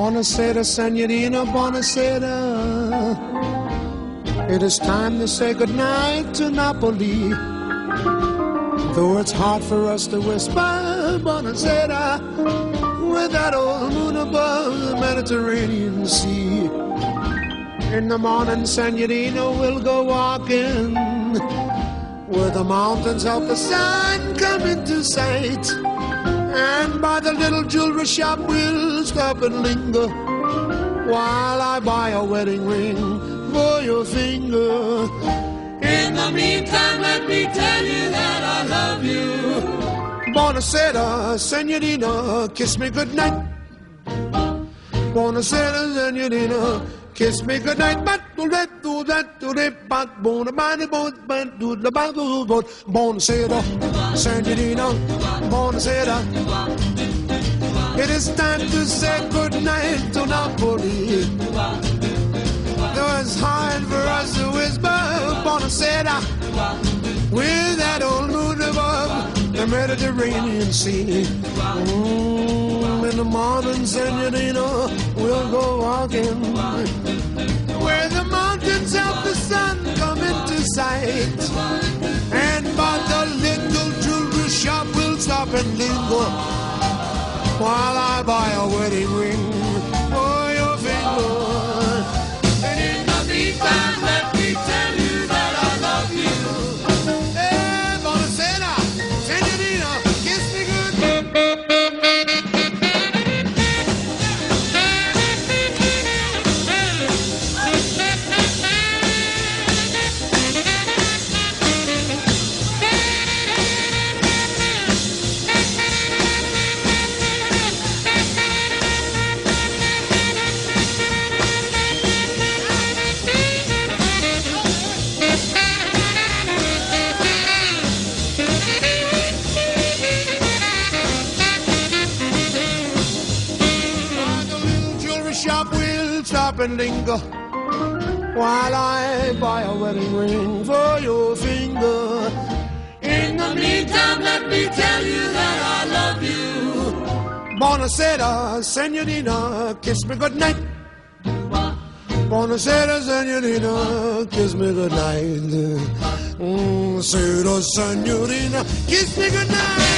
Buonasera, Signorina, buonasera. It is time to say goodnight to Napoli. Though it's hard for us to whisper buonasera with that old moon above the Mediterranean Sea. In the morning, Signorina, we'll go walking where the mountains help the sun come into sight. And by the little jewelry shop we'll stop and linger while I buy a wedding ring for your finger. In the meantime, let me tell you that I love you. Buonasera, Signorina, kiss me goodnight. Buonasera, Signorina, kiss me goodnight. Buonasera, Signorina, buonasera. It is time to say goodnight to Napoli. Though it's hard for us to whisper buonasera with that old moon above the Mediterranean Sea. In the morning, Signorina, we'll go walking where the mountains help the sun come into sight. And by the little jewelry shop we'll stop and linger while I buy a wedding ring for your finger. And in the meantime, let me tell you that I love you. Hey, buonasera, Signorina, kiss me good. And linger while I buy a wedding ring for your finger. In the meantime, let me tell you that I love you. Buonasera, Signorina, kiss me goodnight. Buonasera, Signorina, kiss me goodnight. Buonasera, Signorina, kiss me goodnight.